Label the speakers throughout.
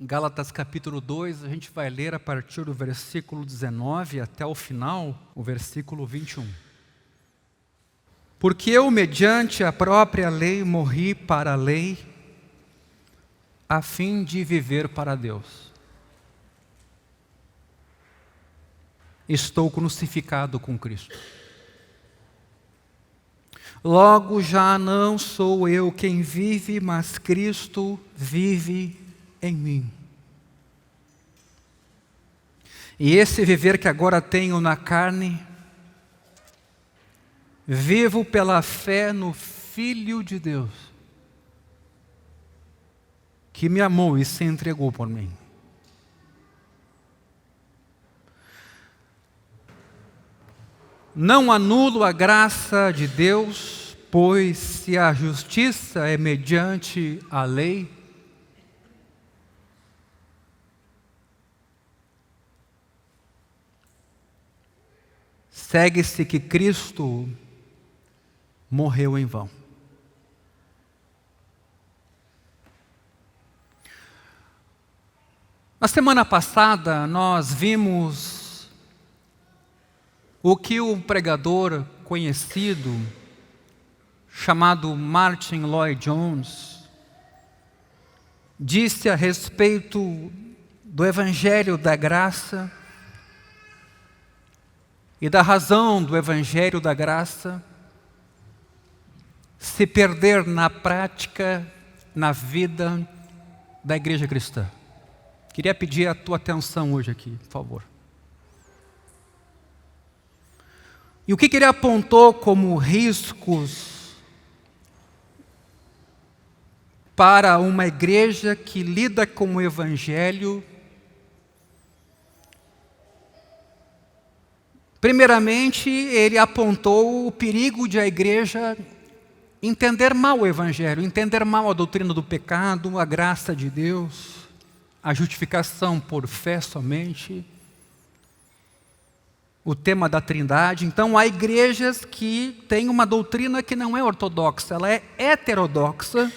Speaker 1: Gálatas capítulo 2, a gente vai ler a partir do versículo 19 até o final, o versículo 21. Porque eu, mediante a própria lei, morri para a lei, a fim de viver para Deus. Estou crucificado com Cristo. Logo já não sou eu quem vive, mas Cristo vive em mim. E esse viver que agora tenho na carne, vivo pela fé no Filho de Deus, que me amou e se entregou por mim. Não anulo a graça de Deus, pois se a justiça é mediante a lei, segue-se que Cristo morreu em vão. Na semana passada, nós vimos o que um pregador conhecido, chamado Martin Lloyd-Jones, disse a respeito do Evangelho da Graça e da razão do Evangelho da Graça se perder na prática, na vida da igreja cristã. Queria pedir a tua atenção hoje aqui, por favor. E o que ele apontou como riscos para uma igreja que lida com o Evangelho? Primeiramente, ele apontou o perigo de a igreja entender mal o Evangelho, entender mal a doutrina do pecado, a graça de Deus, a justificação por fé somente, o tema da Trindade. Então, há igrejas que têm uma doutrina que não é ortodoxa, ela é heterodoxa,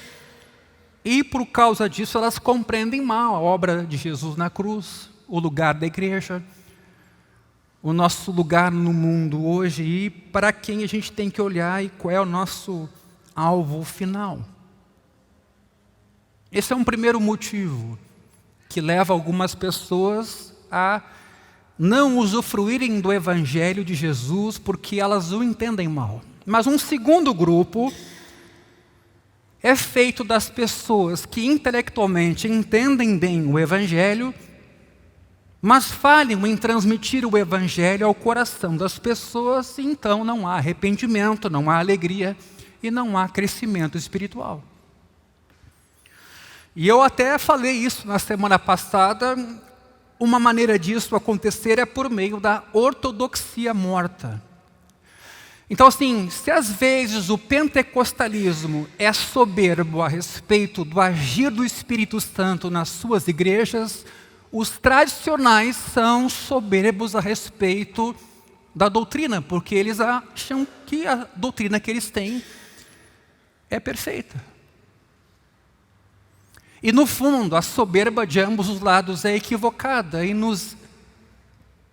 Speaker 1: e por causa disso elas compreendem mal a obra de Jesus na cruz, o lugar da igreja, o nosso lugar no mundo hoje e para quem a gente tem que olhar e qual é o nosso alvo final. Esse é um primeiro motivo que leva algumas pessoas a não usufruírem do Evangelho de Jesus porque elas o entendem mal. Mas um segundo grupo é feito das pessoas que intelectualmente entendem bem o Evangelho, mas falham em transmitir o Evangelho ao coração das pessoas, e então não há arrependimento, não há alegria e não há crescimento espiritual. E eu até falei isso na semana passada. Uma maneira disso acontecer é por meio da ortodoxia morta. Então, assim, se às vezes o pentecostalismo é soberbo a respeito do agir do Espírito Santo nas suas igrejas, os tradicionais são soberbos a respeito da doutrina, porque eles acham que a doutrina que eles têm é perfeita. E no fundo, a soberba de ambos os lados é equivocada e nos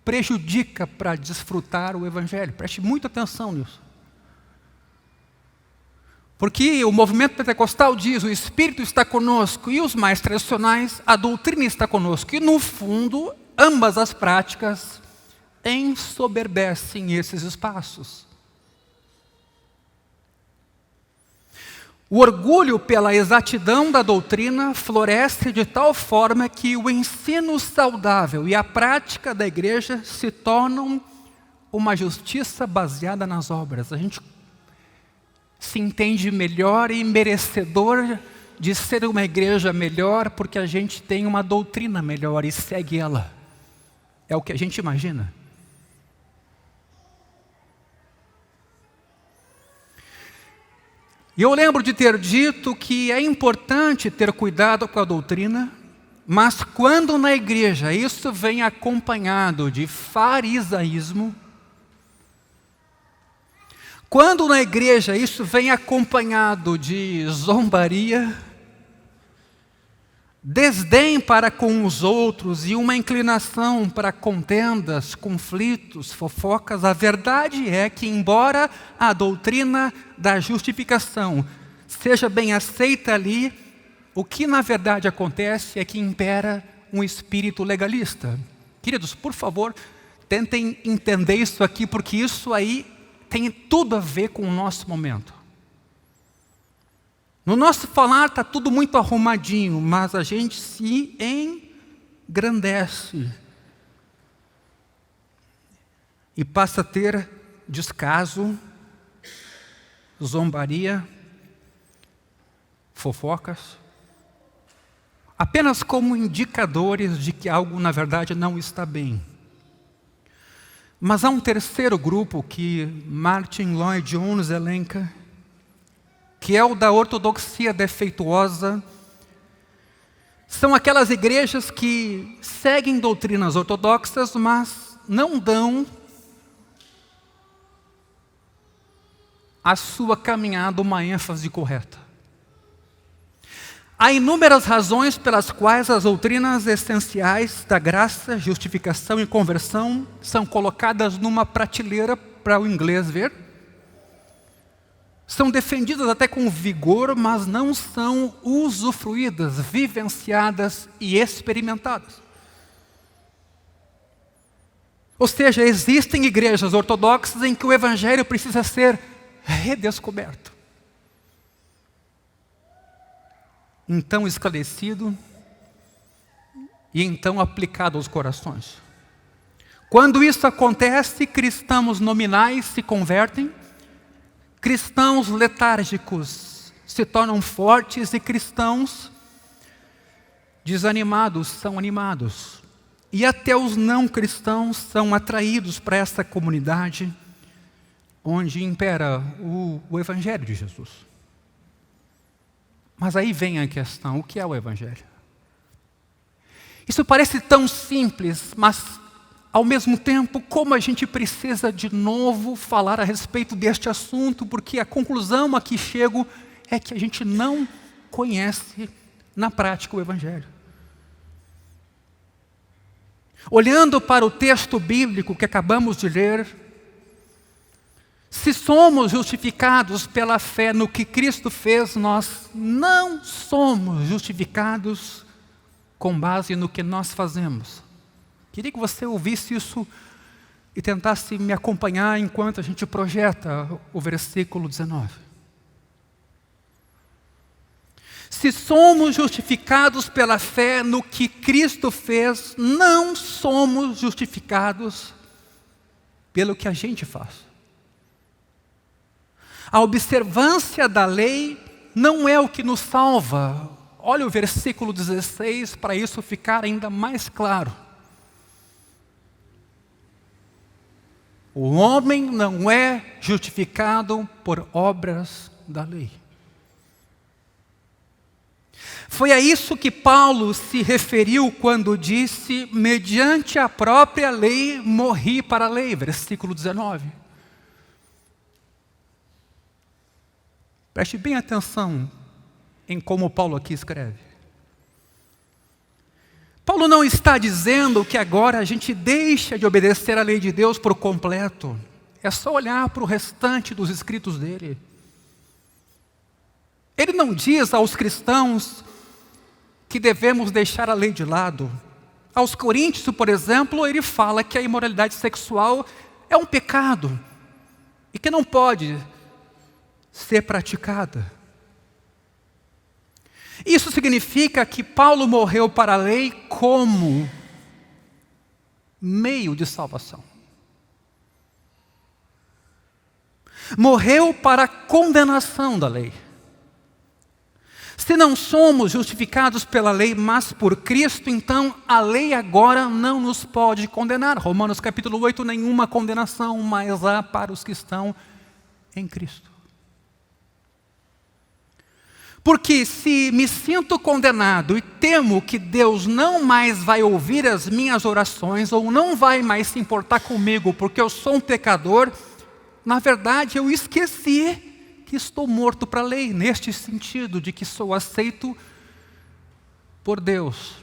Speaker 1: prejudica para desfrutar o Evangelho. Preste muita atenção nisso. Porque o movimento pentecostal diz: o Espírito está conosco, e os mais tradicionais, a doutrina está conosco. E no fundo, ambas as práticas ensoberbecem esses espaços. O orgulho pela exatidão da doutrina floresce de tal forma que o ensino saudável e a prática da igreja se tornam uma justiça baseada nas obras. A gente se entende melhor e merecedor de ser uma igreja melhor porque a gente tem uma doutrina melhor e segue ela. É o que a gente imagina. E eu lembro de ter dito que é importante ter cuidado com a doutrina, mas quando na igreja isso vem acompanhado de farisaísmo, quando na igreja isso vem acompanhado de zombaria, desdém para com os outros e uma inclinação para contendas, conflitos, fofocas, a verdade é que, embora a doutrina da justificação seja bem aceita ali, o que na verdade acontece é que impera um espírito legalista. Queridos, por favor, tentem entender isso aqui, porque isso aí tem tudo a ver com o nosso momento. No nosso falar está tudo muito arrumadinho, mas a gente se engrandece e passa a ter descaso, zombaria, fofocas, apenas como indicadores de que algo na verdade não está bem. Mas há um terceiro grupo que Martin Lloyd Jones elenca, que é o da ortodoxia defeituosa. São aquelas igrejas que seguem doutrinas ortodoxas, mas não dão à sua caminhada uma ênfase correta. Há inúmeras razões pelas quais as doutrinas essenciais da graça, justificação e conversão são colocadas numa prateleira para o inglês ver. São defendidas até com vigor, mas não são usufruídas, vivenciadas e experimentadas. Ou seja, existem igrejas ortodoxas em que o evangelho precisa ser redescoberto. Então esclarecido e então aplicado aos corações. Quando isso acontece, cristãos nominais se convertem, cristãos letárgicos se tornam fortes e cristãos desanimados são animados. E até os não cristãos são atraídos para essa comunidade onde impera o Evangelho de Jesus. Mas aí vem a questão, o que é o Evangelho? Isso parece tão simples, mas ao mesmo tempo, como a gente precisa de novo falar a respeito deste assunto, porque a conclusão a que chego é que a gente não conhece na prática o Evangelho. Olhando para o texto bíblico que acabamos de ler, se somos justificados pela fé no que Cristo fez, nós não somos justificados com base no que nós fazemos. Queria que você ouvisse isso e tentasse me acompanhar enquanto a gente projeta o versículo 19. Se somos justificados pela fé no que Cristo fez, não somos justificados pelo que a gente faz. A observância da lei não é o que nos salva. Olha o versículo 16 para isso ficar ainda mais claro. O homem não é justificado por obras da lei. Foi a isso que Paulo se referiu quando disse: mediante a própria lei morri para a lei, versículo 19. Preste bem atenção em como Paulo aqui escreve. Paulo não está dizendo que agora a gente deixa de obedecer à lei de Deus por completo. É só olhar para o restante dos escritos dele. Ele não diz aos cristãos que devemos deixar a lei de lado. Aos coríntios, por exemplo, ele fala que a imoralidade sexual é um pecado e que não pode ser praticada. Isso significa que Paulo morreu para a lei como meio de salvação. Morreu para a condenação da lei. Se não somos justificados pela lei, mas por Cristo, então a lei agora não nos pode condenar. Romanos capítulo 8, nenhuma condenação mais há para os que estão em Cristo. Porque se me sinto condenado e temo que Deus não mais vai ouvir as minhas orações ou não vai mais se importar comigo porque eu sou um pecador, na verdade eu esqueci que estou morto para a lei, neste sentido de que sou aceito por Deus,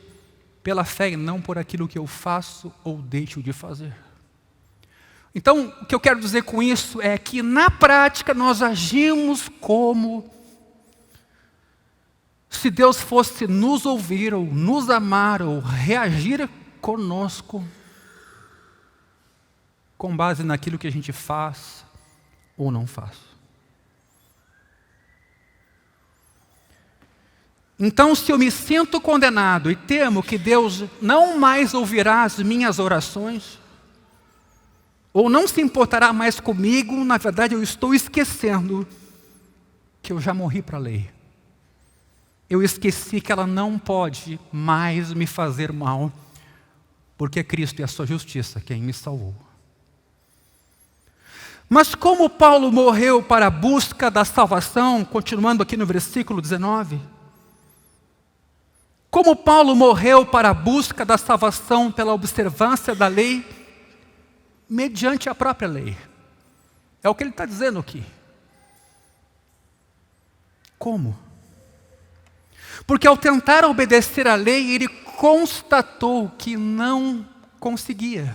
Speaker 1: pela fé e não por aquilo que eu faço ou deixo de fazer. Então, o que eu quero dizer com isso é que na prática nós agimos como se Deus fosse nos ouvir, ou nos amar, ou reagir conosco com base naquilo que a gente faz ou não faz. Então, se eu me sinto condenado e temo que Deus não mais ouvirá as minhas orações, ou não se importará mais comigo, na verdade eu estou esquecendo que eu já morri para a lei. Eu esqueci que ela não pode mais me fazer mal, porque é Cristo e a sua justiça quem me salvou. Mas como Paulo morreu para a busca da salvação, continuando aqui no versículo 19, como Paulo morreu para a busca da salvação pela observância da lei, mediante a própria lei. É o que ele está dizendo aqui. Como? Porque ao tentar obedecer à lei, ele constatou que não conseguia.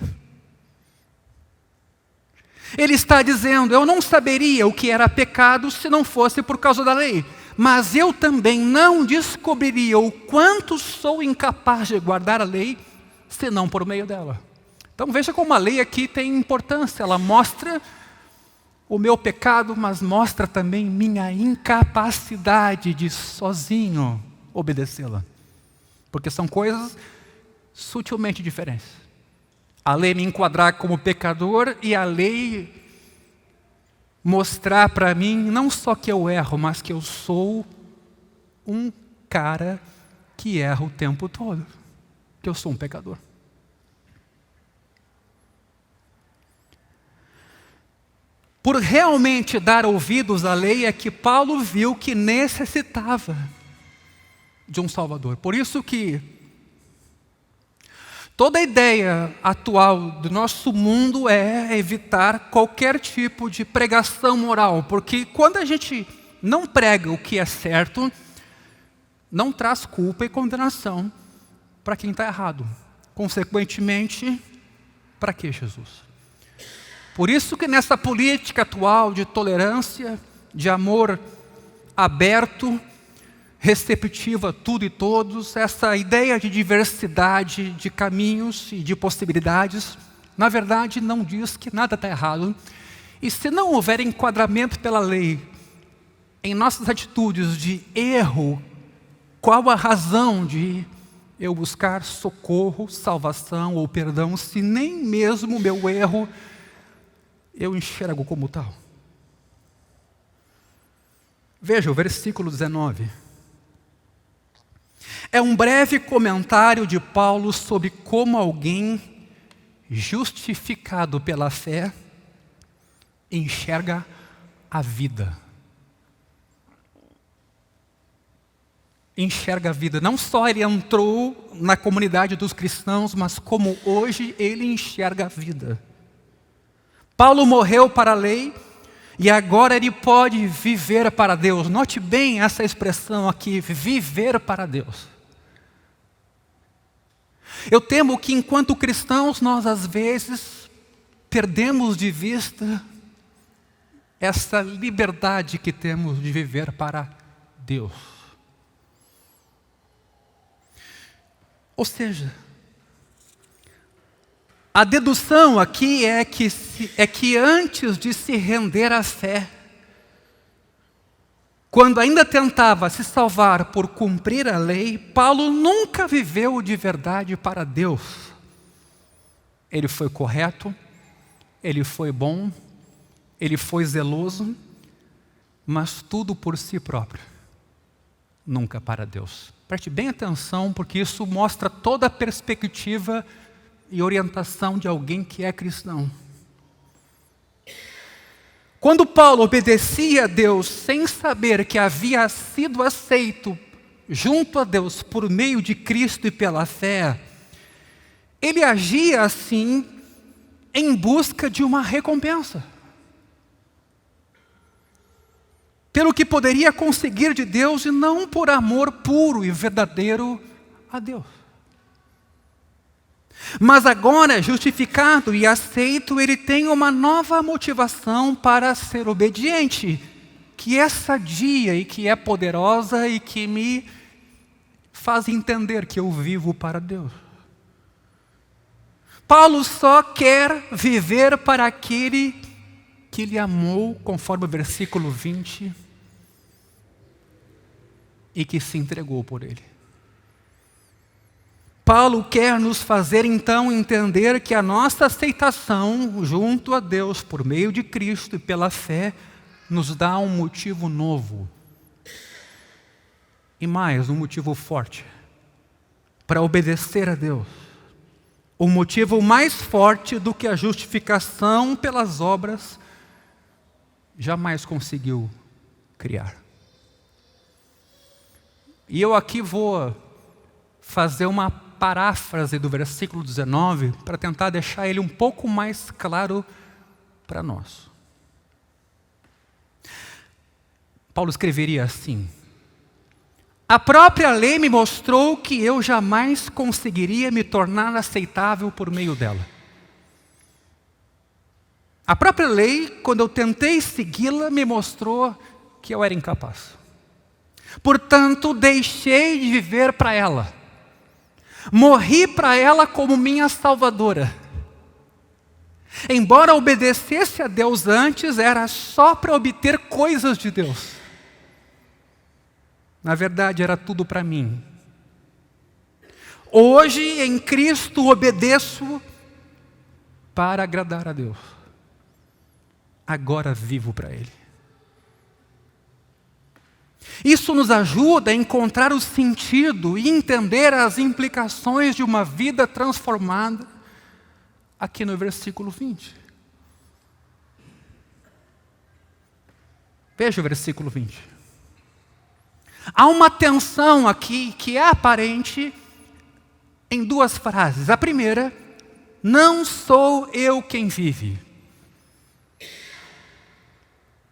Speaker 1: Ele está dizendo, eu não saberia o que era pecado se não fosse por causa da lei. Mas eu também não descobriria o quanto sou incapaz de guardar a lei, senão por meio dela. Então veja como a lei aqui tem importância. Ela mostra o meu pecado, mas mostra também minha incapacidade de sozinho obedecê-la. Porque são coisas sutilmente diferentes. A lei me enquadrar como pecador e a lei mostrar para mim não só que eu erro, mas que eu sou um cara que erra o tempo todo. Que eu sou um pecador. Por realmente dar ouvidos à lei é que Paulo viu que necessitava de um Salvador. Por isso que toda a ideia atual do nosso mundo é evitar qualquer tipo de pregação moral, porque quando a gente não prega o que é certo, não traz culpa e condenação para quem está errado. Consequentemente, para que Jesus? Por isso que nessa política atual de tolerância, de amor aberto, receptivo a tudo e todos, essa ideia de diversidade de caminhos e de possibilidades, na verdade não diz que nada está errado. E se não houver enquadramento pela lei em nossas atitudes de erro, qual a razão de eu buscar socorro, salvação ou perdão, se nem mesmo o meu erro eu enxergo como tal? Veja o versículo 19. É um breve comentário de Paulo sobre como alguém justificado pela fé enxerga a vida. Enxerga a vida. Não só ele entrou na comunidade dos cristãos, mas como hoje ele enxerga a vida. Paulo morreu para a lei e agora ele pode viver para Deus. Note bem essa expressão aqui, viver para Deus. Eu temo que enquanto cristãos nós às vezes perdemos de vista essa liberdade que temos de viver para Deus. Ou seja, a dedução aqui é que antes de se render à fé, quando ainda tentava se salvar por cumprir a lei, Paulo nunca viveu de verdade para Deus. Ele foi correto, ele foi bom, ele foi zeloso, mas tudo por si próprio, nunca para Deus. Preste bem atenção, porque isso mostra toda a perspectiva e orientação de alguém que é cristão. Quando Paulo obedecia a Deus sem saber que havia sido aceito junto a Deus por meio de Cristo e pela fé, ele agia assim em busca de uma recompensa. Pelo que poderia conseguir de Deus e não por amor puro e verdadeiro a Deus. Mas agora, justificado e aceito, ele tem uma nova motivação para ser obediente, que é sadia e que é poderosa e que me faz entender que eu vivo para Deus. Paulo só quer viver para aquele que lhe amou, conforme o versículo 20, e que se entregou por ele. Paulo quer nos fazer então entender que a nossa aceitação junto a Deus por meio de Cristo e pela fé nos dá um motivo novo. E mais, um motivo forte para obedecer a Deus. Um motivo mais forte do que a justificação pelas obras jamais conseguiu criar. E eu aqui vou fazer uma paráfrase do versículo 19 para tentar deixar ele um pouco mais claro para nós. Paulo escreveria assim: a própria lei me mostrou que eu jamais conseguiria me tornar aceitável por meio dela. A própria lei, quando eu tentei segui-la, me mostrou que eu era incapaz. Portanto, deixei de viver para ela. Morri para ela como minha salvadora. Embora obedecesse a Deus antes, era só para obter coisas de Deus. Na verdade, era tudo para mim. Hoje, em Cristo, obedeço para agradar a Deus. Agora vivo para Ele. Isso nos ajuda a encontrar o sentido e entender as implicações de uma vida transformada aqui no versículo 20. Veja o versículo 20. Há uma tensão aqui que é aparente em duas frases. A primeira, não sou eu quem vive.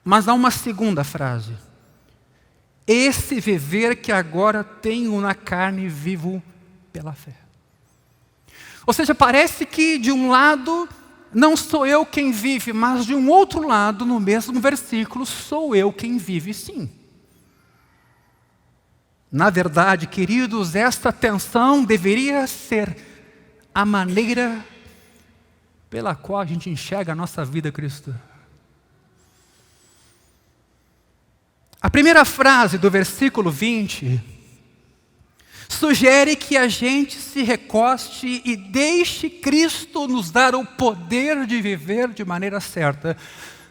Speaker 1: Mas há uma segunda frase. Esse viver que agora tenho na carne, vivo pela fé. Ou seja, parece que de um lado não sou eu quem vive, mas de um outro lado, no mesmo versículo, sou eu quem vive sim. Na verdade, queridos, esta tensão deveria ser a maneira pela qual a gente enxerga a nossa vida cristã. A primeira frase do versículo 20 sugere que a gente se recoste e deixe Cristo nos dar o poder de viver de maneira certa.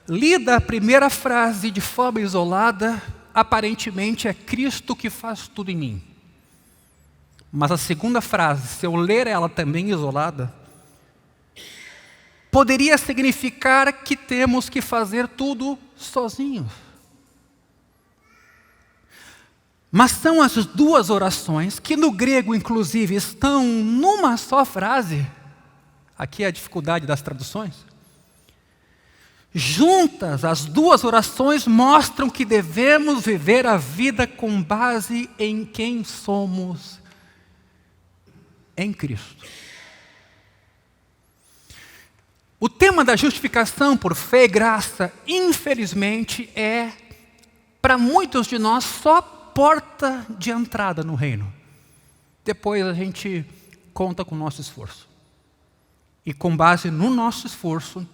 Speaker 1: Lida a primeira frase de forma isolada, aparentemente é Cristo que faz tudo em mim. Mas a segunda frase, se eu ler ela também isolada, poderia significar que temos que fazer tudo sozinhos. Mas são as duas orações, que no grego, inclusive, estão numa só frase. Aqui é a dificuldade das traduções. Juntas, as duas orações mostram que devemos viver a vida com base em quem somos em Cristo. O tema da justificação por fé e graça, infelizmente, é, para muitos de nós, só porta de entrada no reino. Depois a gente conta com o nosso esforço. E com base no nosso esforço,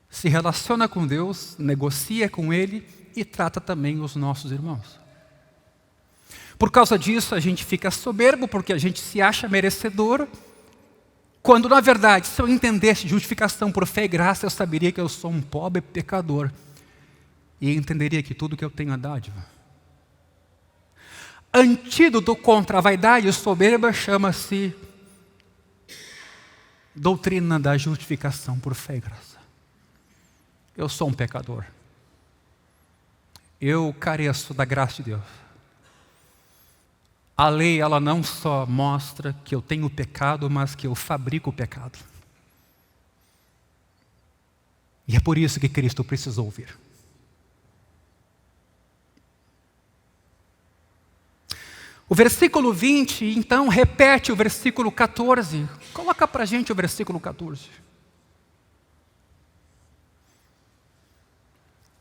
Speaker 1: se relaciona com Deus, negocia com Ele e trata também os nossos irmãos. Por causa disso, a gente fica soberbo, porque a gente se acha merecedor, quando na verdade, se eu entendesse justificação por fé e graça, eu saberia que eu sou um pobre pecador e entenderia que tudo que eu tenho é dádiva. Antídoto contra a vaidade soberba chama-se doutrina da justificação por fé e graça. Eu sou um pecador. Eu careço da graça de Deus. A lei, ela não só mostra que eu tenho pecado, mas que eu fabrico o pecado. E é por isso que Cristo precisou vir. O versículo 20, então, repete o versículo 14. Coloca para a gente o versículo 14.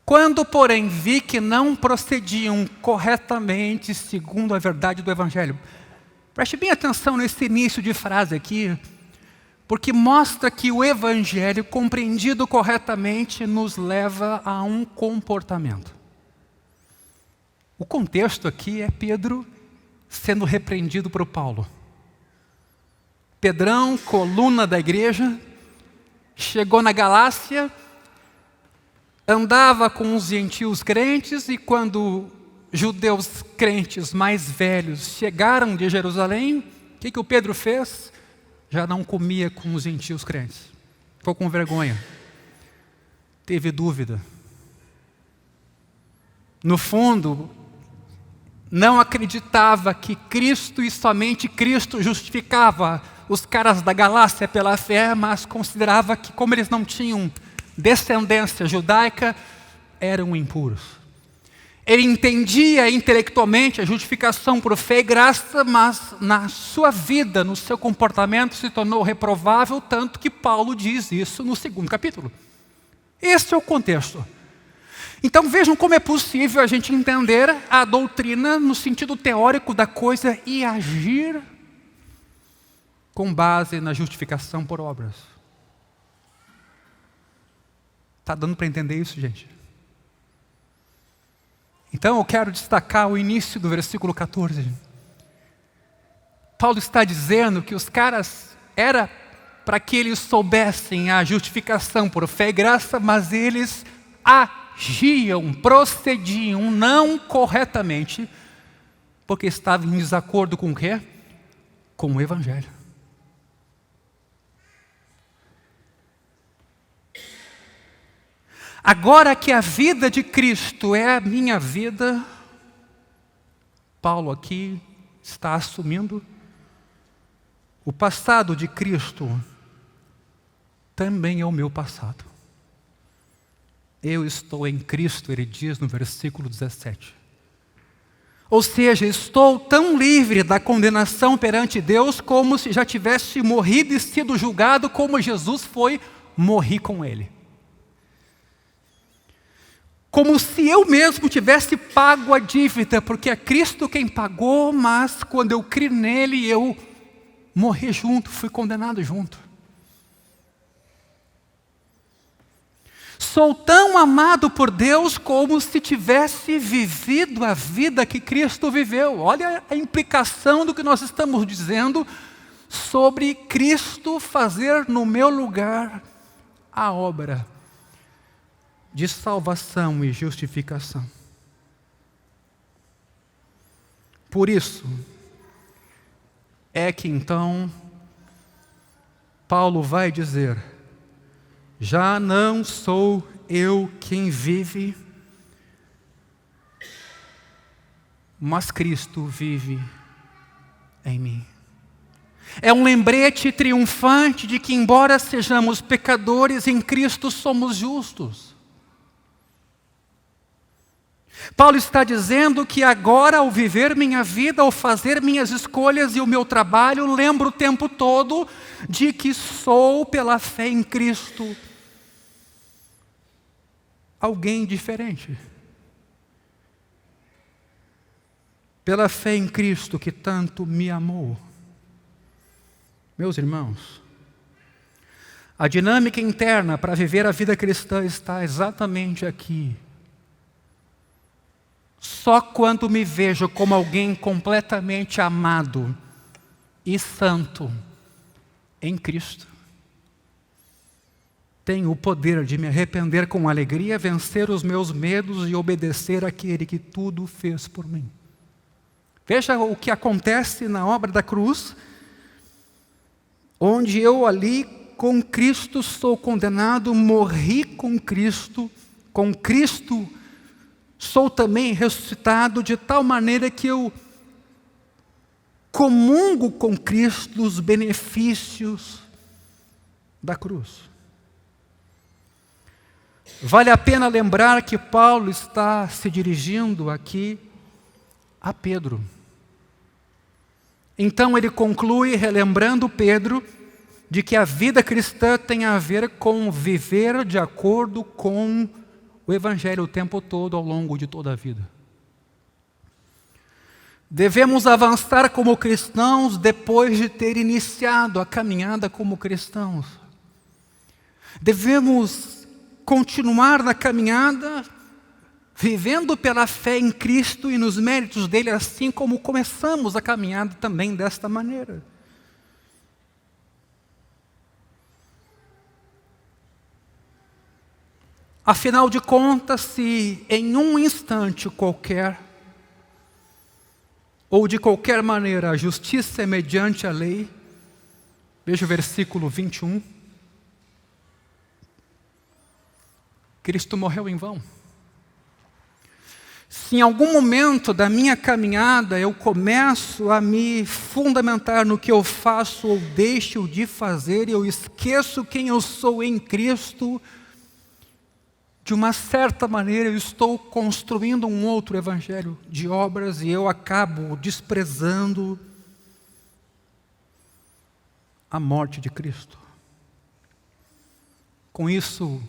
Speaker 1: Quando, porém, vi que não procediam corretamente segundo a verdade do Evangelho. Preste bem atenção nesse início de frase aqui, porque mostra que o Evangelho, compreendido corretamente, nos leva a um comportamento. O contexto aqui é Pedro sendo repreendido por Paulo. Pedrão, coluna da igreja, chegou na Galácia, andava com os gentios crentes, e quando judeus crentes mais velhos chegaram de Jerusalém, o que o Pedro fez? Já não comia com os gentios crentes. Ficou com vergonha. Teve dúvida. No fundo, não acreditava que Cristo e somente Cristo justificava os caras da Galácia pela fé, mas considerava que, como eles não tinham descendência judaica, eram impuros. Ele entendia intelectualmente a justificação por fé e graça, mas na sua vida, no seu comportamento, se tornou reprovável, tanto que Paulo diz isso no 2º capítulo. Esse é o contexto. Então vejam como é possível a gente entender a doutrina no sentido teórico da coisa e agir com base na justificação por obras. Está dando para entender isso, gente? Então eu quero destacar o início do versículo 14. Paulo está dizendo que os caras, era para que eles soubessem a justificação por fé e graça, mas eles agiam, procediam não corretamente, porque estavam em desacordo com o quê? Com o Evangelho. Agora que a vida de Cristo é a minha vida, Paulo aqui está assumindo, o passado de Cristo também é o meu passado. Eu estou em Cristo, ele diz no versículo 17. Ou seja, estou tão livre da condenação perante Deus como se já tivesse morrido e sido julgado como Jesus foi, morri com ele. Como se eu mesmo tivesse pago a dívida, porque é Cristo quem pagou, mas quando eu criei nele, eu morri junto, fui condenado junto. Sou tão amado por Deus como se tivesse vivido a vida que Cristo viveu. Olha a implicação do que nós estamos dizendo sobre Cristo fazer no meu lugar a obra de salvação e justificação. Por isso é que então Paulo vai dizer: já não sou eu quem vive, mas Cristo vive em mim. É um lembrete triunfante de que, embora sejamos pecadores, em Cristo somos justos. Paulo está dizendo que agora, ao viver minha vida, ao fazer minhas escolhas e o meu trabalho, lembro o tempo todo de que sou, pela fé em Cristo, alguém diferente. Pela fé em Cristo que tanto me amou. Meus irmãos, a dinâmica interna para viver a vida cristã está exatamente aqui. Só quando me vejo como alguém completamente amado e santo em Cristo, tenho o poder de me arrepender com alegria, vencer os meus medos e obedecer àquele que tudo fez por mim. Veja o que acontece na obra da cruz, onde eu ali com Cristo sou condenado, morri com Cristo sou também ressuscitado, de tal maneira que eu comungo com Cristo os benefícios da cruz. Vale a pena lembrar que Paulo está se dirigindo aqui a Pedro. Então ele conclui, relembrando Pedro, de que a vida cristã tem a ver com viver de acordo com o Evangelho o tempo todo, ao longo de toda a vida. Devemos avançar como cristãos depois de ter iniciado a caminhada como cristãos. Devemos continuar na caminhada, vivendo pela fé em Cristo e nos méritos dele, assim como começamos a caminhada também desta maneira. Afinal de contas, se em um instante qualquer, ou de qualquer maneira, a justiça é mediante a lei, veja o versículo 21, Cristo morreu em vão. Se em algum momento da minha caminhada eu começo a me fundamentar no que eu faço ou deixo de fazer, e eu esqueço quem eu sou em Cristo, de uma certa maneira eu estou construindo um outro evangelho de obras e eu acabo desprezando a morte de Cristo. Com isso,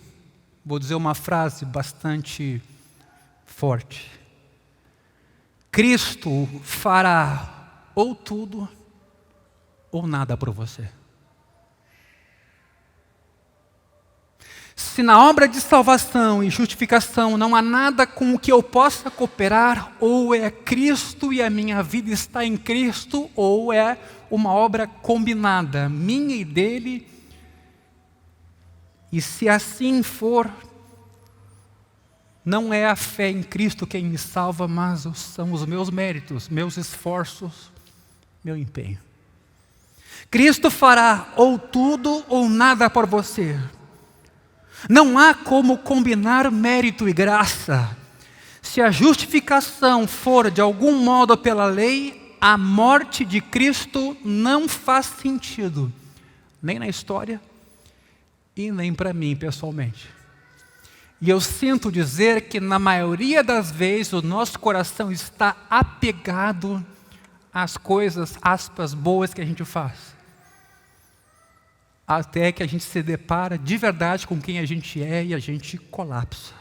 Speaker 1: vou dizer uma frase bastante forte. Cristo fará ou tudo ou nada por você. Se na obra de salvação e justificação não há nada com o que eu possa cooperar, ou é Cristo e a minha vida está em Cristo, ou é uma obra combinada, minha e dele. E se assim for, não é a fé em Cristo quem me salva, mas são os meus méritos, meus esforços, meu empenho. Cristo fará ou tudo ou nada por você. Não há como combinar mérito e graça. Se a justificação for de algum modo pela lei, a morte de Cristo não faz sentido, nem na história e nem para mim pessoalmente. E eu sinto dizer que na maioria das vezes o nosso coração está apegado às coisas, aspas, boas que a gente faz. Até que a gente se depara de verdade com quem a gente é e a gente colapsa.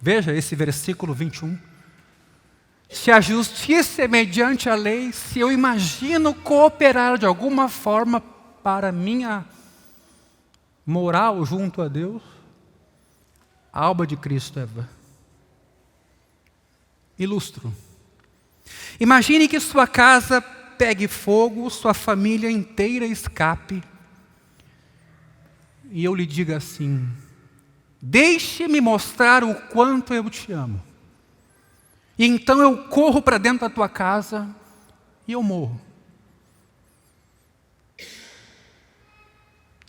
Speaker 1: Veja esse versículo 21. Se a justiça é mediante a lei, se eu imagino cooperar de alguma forma para minha moral junto a Deus, a alma de Cristo é vã. Ilustro. Imagine que sua casa pegue fogo, sua família inteira escape, e eu lhe diga assim: deixe-me mostrar o quanto eu te amo. E então eu corro para dentro da tua casa e eu morro.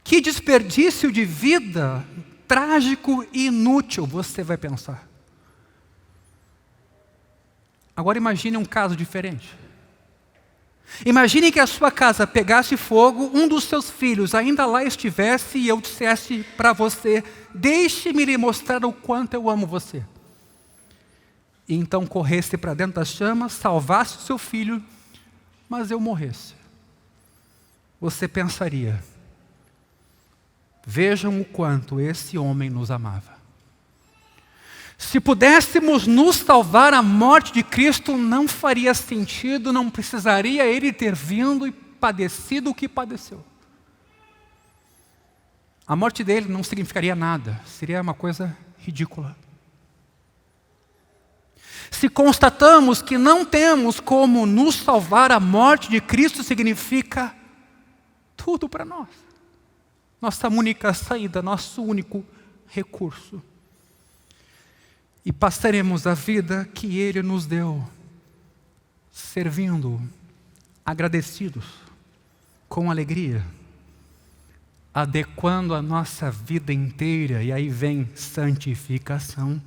Speaker 1: Que desperdício de vida, trágico e inútil, você vai pensar. Agora imagine um caso diferente. Imagine que a sua casa pegasse fogo, um dos seus filhos ainda lá estivesse e eu dissesse para você: deixe-me lhe mostrar o quanto eu amo você. E então corresse para dentro das chamas, salvasse o seu filho, mas eu morresse. Você pensaria: vejam o quanto esse homem nos amava. Se pudéssemos nos salvar, a morte de Cristo não faria sentido, não precisaria ele ter vindo e padecido o que padeceu. A morte dele não significaria nada, seria uma coisa ridícula. Se constatamos que não temos como nos salvar, a morte de Cristo significa tudo para nós. Nossa única saída, nosso único recurso. E passaremos a vida que Ele nos deu, servindo, agradecidos, com alegria, adequando a nossa vida inteira, e aí vem santificação,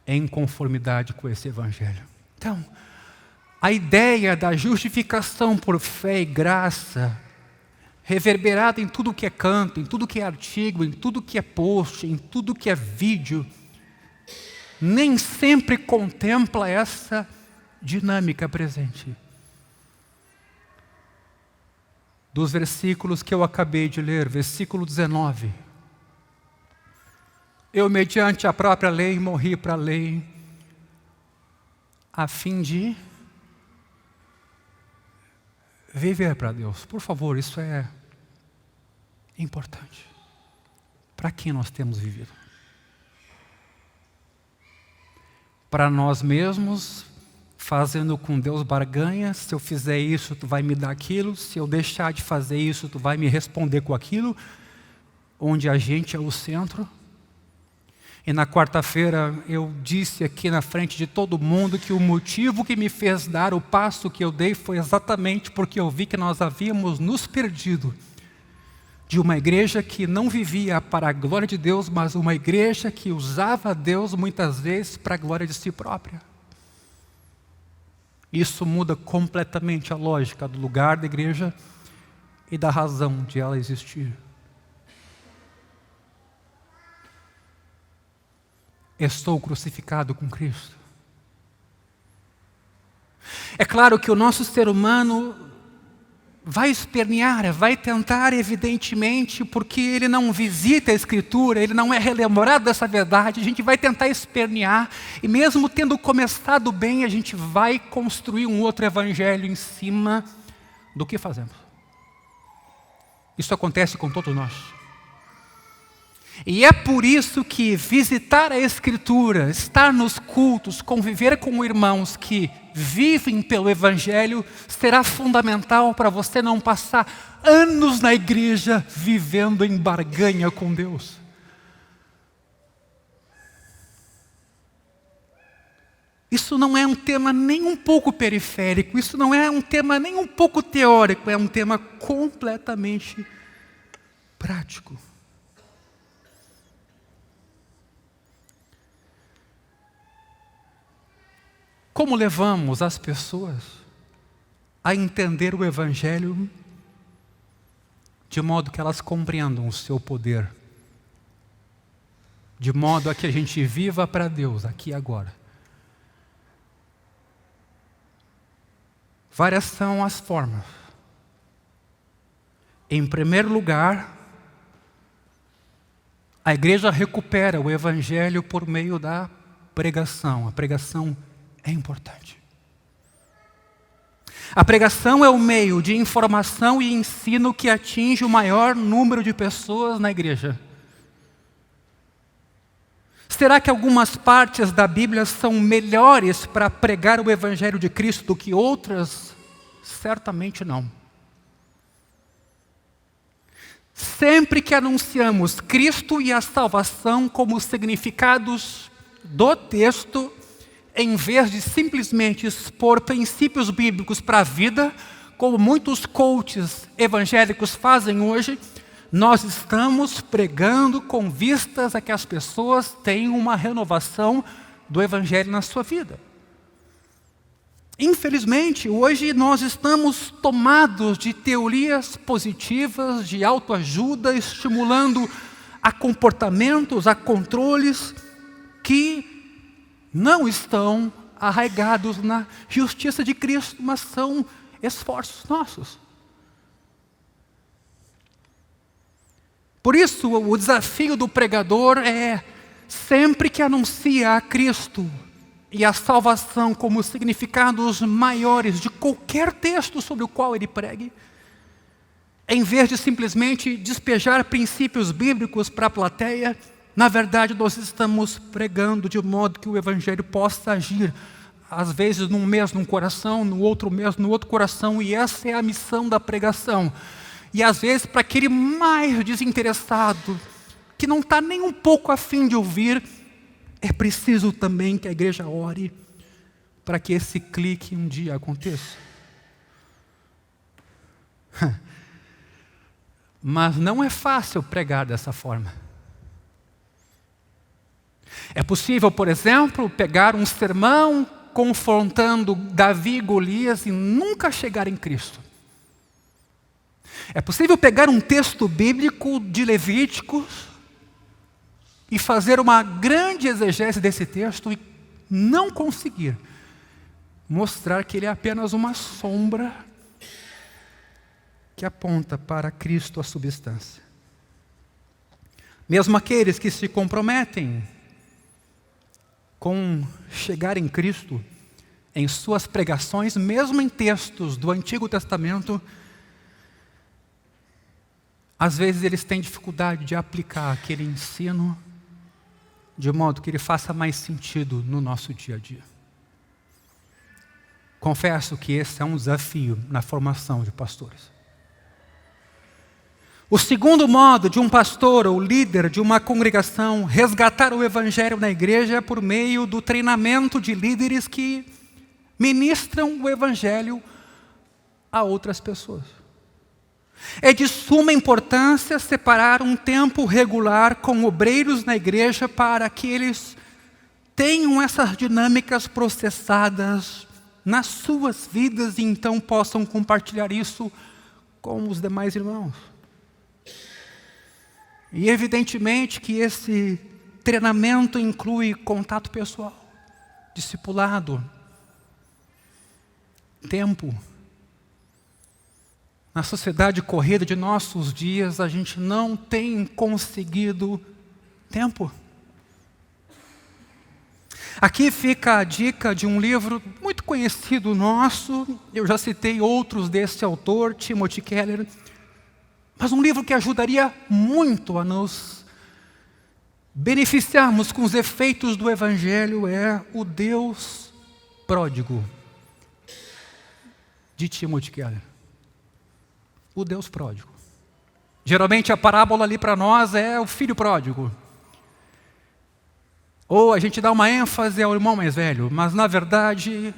Speaker 1: em conformidade com esse Evangelho. Então, a ideia da justificação por fé e graça, reverberada em tudo que é canto, em tudo que é artigo, em tudo que é post, em tudo que é vídeo, nem sempre contempla essa dinâmica presente. Dos versículos que eu acabei de ler, versículo 19. Eu, mediante a própria lei, morri para a lei, a fim de viver para Deus. Por favor, isso é importante. Para quem nós temos vivido? Para nós mesmos, fazendo com Deus barganha. Se eu fizer isso, tu vai me dar aquilo. Se eu deixar de fazer isso, tu vai me responder com aquilo. Onde a gente é o centro. E na quarta-feira eu disse aqui na frente de todo mundo que o motivo que me fez dar o passo que eu dei foi exatamente porque eu vi que nós havíamos nos perdido de uma igreja que não vivia para a glória de Deus, mas uma igreja que usava Deus muitas vezes para a glória de si própria. Isso muda completamente a lógica do lugar da igreja e da razão de ela existir. Estou crucificado com Cristo. É claro que o nosso ser humano vai espernear, vai tentar, evidentemente, porque ele não visita a Escritura, ele não é relembrado dessa verdade, a gente vai tentar espernear, e mesmo tendo começado bem, a gente vai construir um outro evangelho em cima do que fazemos. Isso acontece com todos nós. E é por isso que visitar a Escritura, estar nos cultos, conviver com irmãos que vivem pelo Evangelho, será fundamental para você não passar anos na igreja vivendo em barganha com Deus. Isso não é um tema nem um pouco periférico, isso não é um tema nem um pouco teórico, é um tema completamente prático. Como levamos as pessoas a entender o Evangelho de modo que elas compreendam o seu poder, de modo a que a gente viva para Deus aqui e agora? Várias são as formas. Em primeiro lugar, a igreja recupera o Evangelho por meio da pregação. A pregação é importante. A pregação é o meio de informação e ensino que atinge o maior número de pessoas na igreja. Será que algumas partes da Bíblia são melhores para pregar o Evangelho de Cristo do que outras? Certamente não. Sempre que anunciamos Cristo e a salvação como significados do texto, em vez de simplesmente expor princípios bíblicos para a vida, como muitos coaches evangélicos fazem hoje, nós estamos pregando com vistas a que as pessoas tenham uma renovação do Evangelho na sua vida. Infelizmente, hoje nós estamos tomados de teorias positivas, de autoajuda, estimulando a comportamentos, a controles que não estão arraigados na justiça de Cristo, mas são esforços nossos. Por isso, o desafio do pregador é, sempre que anuncia a Cristo e a salvação como significados maiores de qualquer texto sobre o qual ele pregue, em vez de simplesmente despejar princípios bíblicos para a plateia, na verdade nós estamos pregando de modo que o Evangelho possa agir, às vezes num mês num coração, no outro mês no outro coração, e essa é a missão da pregação. E às vezes para aquele mais desinteressado, que não está nem um pouco a fim de ouvir, é preciso também que a igreja ore para que esse clique um dia aconteça. Mas não é fácil pregar dessa forma. É possível, por exemplo, pegar um sermão confrontando Davi e Golias e nunca chegar em Cristo. É possível pegar um texto bíblico de Levíticos e fazer uma grande exegese desse texto e não conseguir mostrar que ele é apenas uma sombra que aponta para Cristo, a substância. Mesmo aqueles que se comprometem com chegar em Cristo, em suas pregações, mesmo em textos do Antigo Testamento, às vezes eles têm dificuldade de aplicar aquele ensino de modo que ele faça mais sentido no nosso dia a dia. Confesso que esse é um desafio na formação de pastores. O segundo modo de um pastor ou líder de uma congregação resgatar o evangelho na igreja é por meio do treinamento de líderes que ministram o evangelho a outras pessoas. É de suma importância separar um tempo regular com obreiros na igreja para que eles tenham essas dinâmicas processadas nas suas vidas e então possam compartilhar isso com os demais irmãos. E evidentemente que esse treinamento inclui contato pessoal, discipulado, tempo. Na sociedade corrida de nossos dias, a gente não tem conseguido tempo. Aqui fica a dica de um livro muito conhecido nosso, eu já citei outros desse autor, Timothy Keller, mas um livro que ajudaria muito a nos beneficiarmos com os efeitos do Evangelho é O Deus Pródigo, de Timothy Keller. O Deus pródigo. Geralmente a parábola ali para nós é o filho pródigo. Ou a gente dá uma ênfase ao irmão mais velho, mas na verdade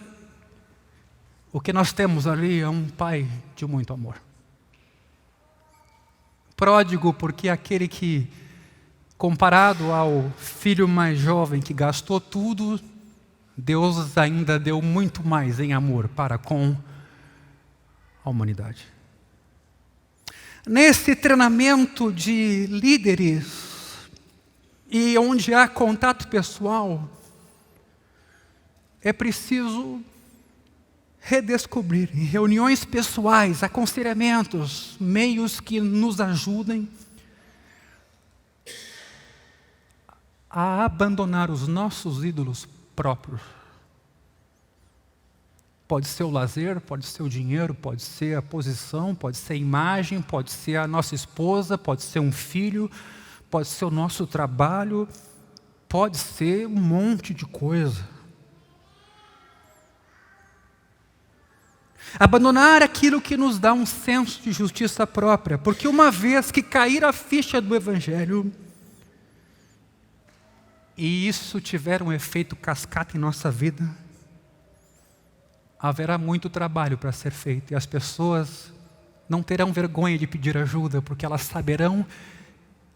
Speaker 1: o que nós temos ali é um pai de muito amor. Pródigo porque é aquele que, comparado ao filho mais jovem que gastou tudo, Deus ainda deu muito mais em amor para com a humanidade. Nesse treinamento de líderes e onde há contato pessoal, é preciso redescobrir em reuniões pessoais, aconselhamentos, meios que nos ajudem a abandonar os nossos ídolos próprios. Pode ser o lazer, pode ser o dinheiro, pode ser a posição, pode ser a imagem, pode ser a nossa esposa, pode ser um filho, pode ser o nosso trabalho, pode ser um monte de coisa. Abandonar aquilo que nos dá um senso de justiça própria, porque uma vez que cair a ficha do Evangelho, e isso tiver um efeito cascata em nossa vida, haverá muito trabalho para ser feito e as pessoas não terão vergonha de pedir ajuda, porque elas saberão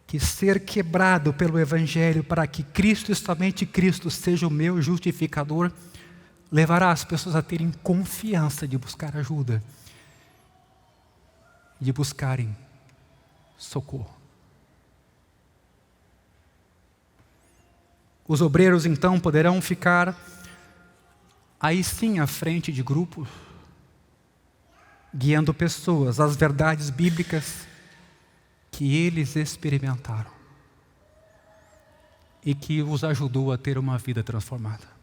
Speaker 1: que ser quebrado pelo Evangelho para que Cristo e somente Cristo seja o meu justificador, levará as pessoas a terem confiança de buscar ajuda, de buscarem socorro. Os obreiros então poderão ficar aí sim à frente de grupos, guiando pessoas às verdades bíblicas que eles experimentaram e que os ajudou a ter uma vida transformada.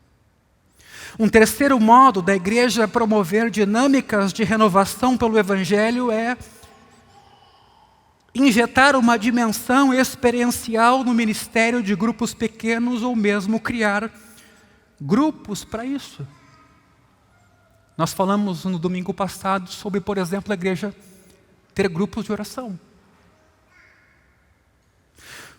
Speaker 1: Um terceiro modo da igreja promover dinâmicas de renovação pelo Evangelho é injetar uma dimensão experiencial no ministério de grupos pequenos ou mesmo criar grupos para isso. Nós falamos no domingo passado sobre, por exemplo, a igreja ter grupos de oração.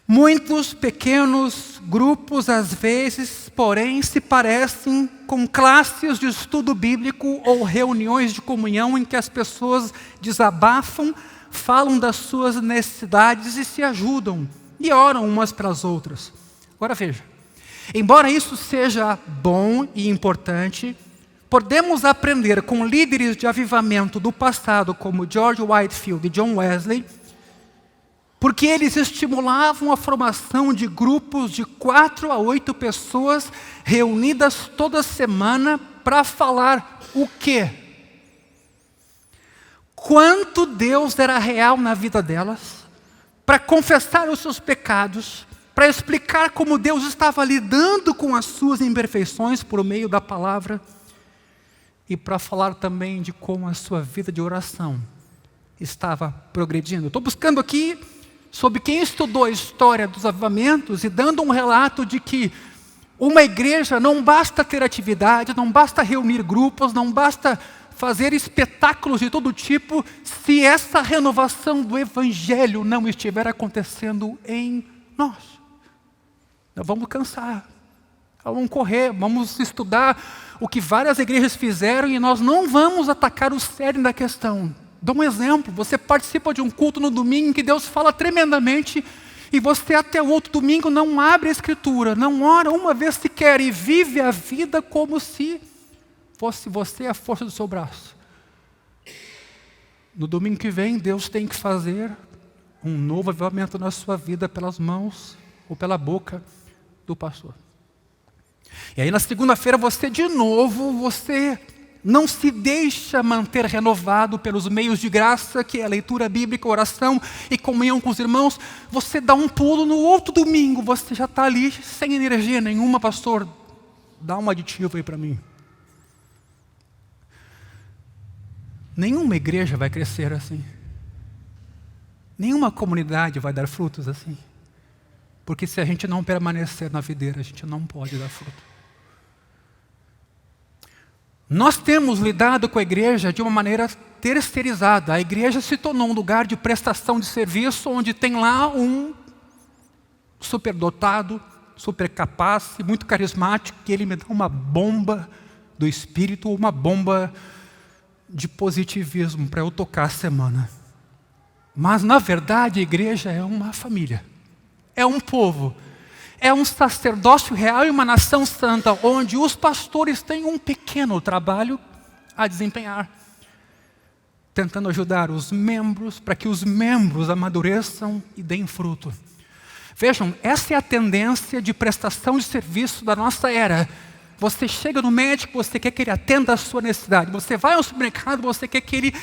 Speaker 1: Muitos pequenos grupos, às vezes, porém, se parecem com classes de estudo bíblico ou reuniões de comunhão em que as pessoas desabafam, falam das suas necessidades e se ajudam, e oram umas pelas outras. Agora veja, embora isso seja bom e importante, podemos aprender com líderes de avivamento do passado, como George Whitefield e John Wesley, porque eles estimulavam a formação de grupos de 4 a 8 pessoas reunidas toda semana para falar o quê? Quanto Deus era real na vida delas, para confessar os seus pecados, para explicar como Deus estava lidando com as suas imperfeições por meio da palavra, e para falar também de como a sua vida de oração estava progredindo. Estou buscando aqui sobre quem estudou a história dos avivamentos e dando um relato de que uma igreja não basta ter atividade, não basta reunir grupos, não basta fazer espetáculos de todo tipo, se essa renovação do Evangelho não estiver acontecendo em nós. Nós vamos cansar, vamos correr, vamos estudar o que várias igrejas fizeram e nós não vamos atacar o cerne da questão. Dou um exemplo, você participa de um culto no domingo em que Deus fala tremendamente e você até o outro domingo não abre a Escritura, não ora uma vez sequer e vive a vida como se fosse você a força do seu braço. No domingo que vem, Deus tem que fazer um novo avivamento na sua vida pelas mãos ou pela boca do pastor. E aí na segunda-feira você não se deixa manter renovado pelos meios de graça, que é a leitura bíblica, oração e comunhão com os irmãos. Você dá um pulo no outro domingo, você já está ali sem energia nenhuma. Pastor, dá um aditivo aí para mim. Nenhuma igreja vai crescer assim. Nenhuma comunidade vai dar frutos assim. Porque se a gente não permanecer na videira, a gente não pode dar fruto. Nós temos lidado com a igreja de uma maneira terceirizada. A igreja se tornou um lugar de prestação de serviço, onde tem lá um superdotado, super capaz e muito carismático, que ele me dá uma bomba do Espírito, uma bomba de positivismo para eu tocar a semana. Mas na verdade a igreja é uma família, é um povo, é um sacerdócio real e uma nação santa, onde os pastores têm um pequeno trabalho a desempenhar, tentando ajudar os membros, para que os membros amadureçam e deem fruto. Vejam, essa é a tendência de prestação de serviço da nossa era. Você chega no médico, você quer que ele atenda a sua necessidade. Você vai ao supermercado, você quer que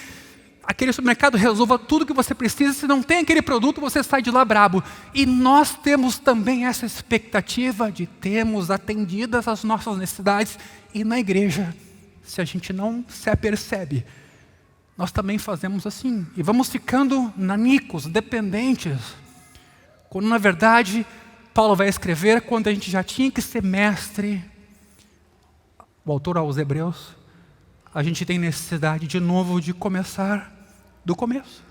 Speaker 1: aquele supermercado resolva tudo que você precisa. Se não tem aquele produto, você sai de lá brabo. E nós temos também essa expectativa de termos atendidas as nossas necessidades. E na igreja, se a gente não se apercebe, nós também fazemos assim. E vamos ficando nanicos, dependentes. Quando na verdade, Paulo vai escrever quando a gente já tinha que ser mestre. O autor aos Hebreus, a gente tem necessidade de novo de começar do começo.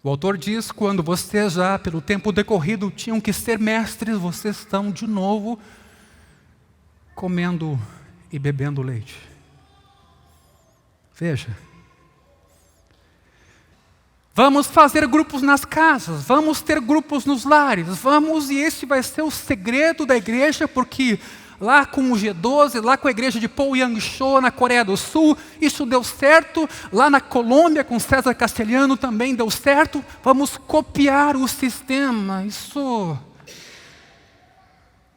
Speaker 1: O autor diz, quando vocês já pelo tempo decorrido tinham que ser mestres, vocês estão de novo comendo e bebendo leite. Veja. Vamos fazer grupos nas casas, vamos ter grupos nos lares, e esse vai ser o segredo da igreja, porque lá com o G12, lá com a igreja de Paul Yang-cho, na Coreia do Sul, isso deu certo, lá na Colômbia com César Castelhano também deu certo, vamos copiar o sistema, isso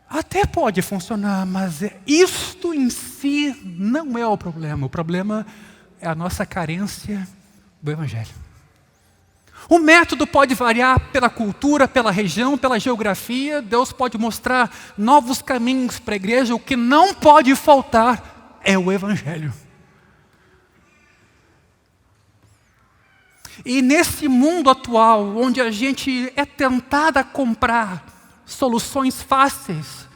Speaker 1: até pode funcionar, mas isto em si não é o problema é a nossa carência do Evangelho. O método pode variar pela cultura, pela região, pela geografia. Deus pode mostrar novos caminhos para a igreja. O que não pode faltar é o Evangelho. E nesse mundo atual, onde a gente é tentado a comprar soluções fáceis.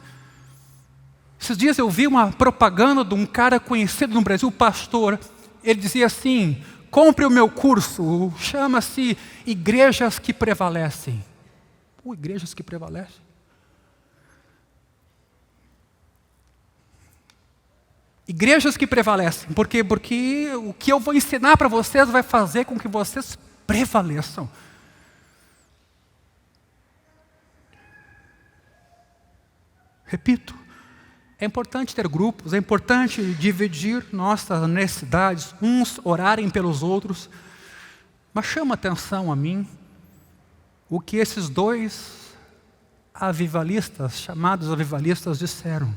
Speaker 1: Esses dias eu vi uma propaganda de um cara conhecido no Brasil, pastor. Ele dizia assim: compre o meu curso, chama-se Igrejas que Prevalecem. Igrejas que prevalecem? Igrejas que prevalecem. Por quê? Porque o que eu vou ensinar para vocês vai fazer com que vocês prevaleçam. Repito. É importante ter grupos, é importante dividir nossas necessidades, uns orarem pelos outros, mas chama atenção a mim o que esses dois avivalistas, chamados avivalistas, disseram.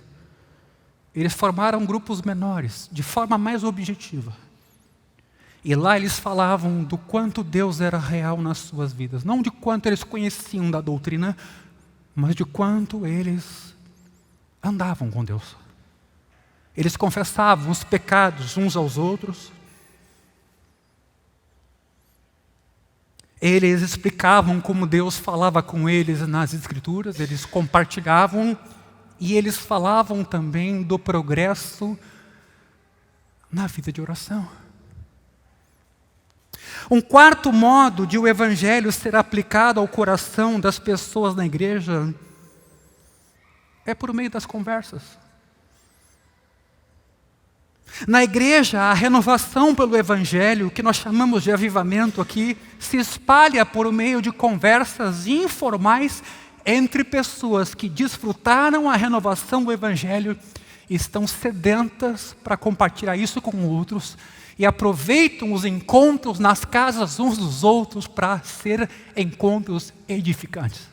Speaker 1: eles formaram grupos menores, de forma mais objetiva. E lá eles falavam do quanto Deus era real nas suas vidas. Não de quanto eles conheciam da doutrina, mas de quanto eles andavam com Deus. Eles confessavam os pecados uns aos outros. Eles explicavam como Deus falava com eles nas Escrituras, eles compartilhavam e eles falavam também do progresso na vida de oração. Um quarto modo de o Evangelho ser aplicado ao coração das pessoas na igreja é por meio das conversas. Na igreja, a renovação pelo Evangelho, que nós chamamos de avivamento aqui, se espalha por meio de conversas informais entre pessoas que desfrutaram a renovação do Evangelho e estão sedentas para compartilhar isso com outros e aproveitam os encontros nas casas uns dos outros para ser encontros edificantes.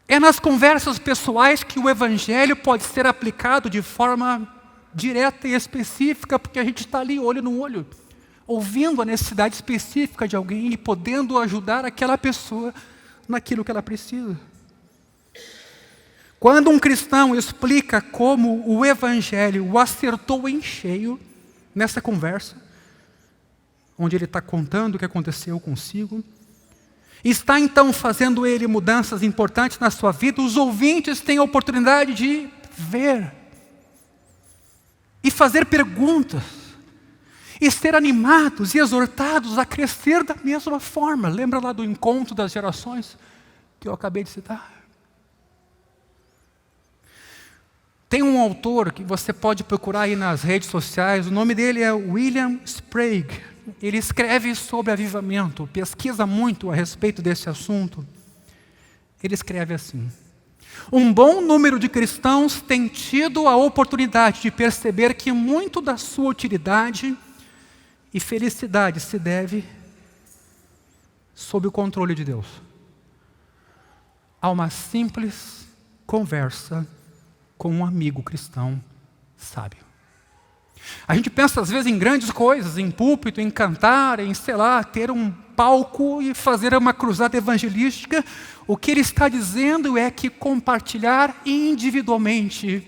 Speaker 1: É nas conversas pessoais que o Evangelho pode ser aplicado de forma direta e específica, porque a gente está ali olho no olho, ouvindo a necessidade específica de alguém e podendo ajudar aquela pessoa naquilo que ela precisa. Quando um cristão explica como o Evangelho o acertou em cheio nessa conversa, onde ele está contando o que aconteceu consigo, está então fazendo ele mudanças importantes na sua vida, os ouvintes têm a oportunidade de ver e fazer perguntas e ser animados e exortados a crescer da mesma forma. Lembra lá do encontro das gerações que eu acabei de citar? Tem um autor que você pode procurar aí nas redes sociais, o nome dele é William Sprague. Ele escreve sobre avivamento, pesquisa muito a respeito desse assunto. Ele escreve assim: um bom número de cristãos tem tido a oportunidade de perceber que muito da sua utilidade e felicidade se deve sob o controle de Deus a uma simples conversa com um amigo cristão sábio. A gente pensa às vezes em grandes coisas, em púlpito, em cantar, em, sei lá, ter um palco e fazer uma cruzada evangelística. O que ele está dizendo é que compartilhar individualmente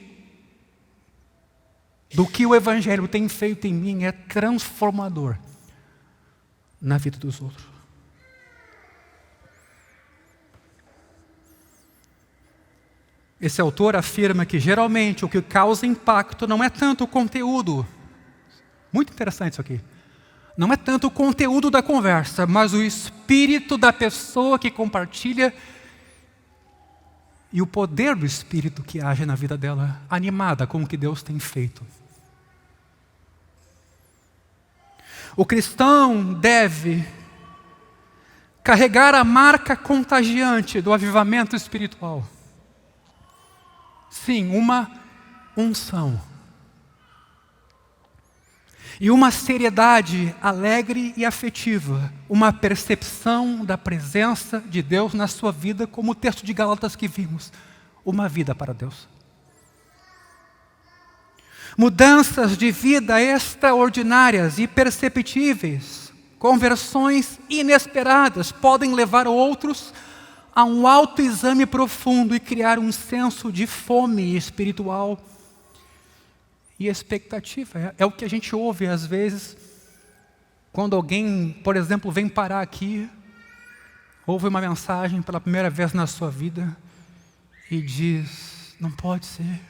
Speaker 1: do que o Evangelho tem feito em mim é transformador na vida dos outros. Esse autor afirma que geralmente o que causa impacto não é tanto o conteúdo. Muito interessante isso aqui. Não é tanto o conteúdo da conversa, mas o espírito da pessoa que compartilha e o poder do Espírito que age na vida dela, animada com o que Deus tem feito. O cristão deve carregar a marca contagiante do avivamento espiritual. Sim, uma unção. E uma seriedade alegre e afetiva, uma percepção da presença de Deus na sua vida, como o texto de Gálatas que vimos, uma vida para Deus. Mudanças de vida extraordinárias e perceptíveis, conversões inesperadas podem levar outros a um autoexame profundo e criar um senso de fome espiritual e expectativa. É o que a gente ouve às vezes quando alguém, por exemplo, vem parar aqui, ouve uma mensagem pela primeira vez na sua vida e diz: não pode ser.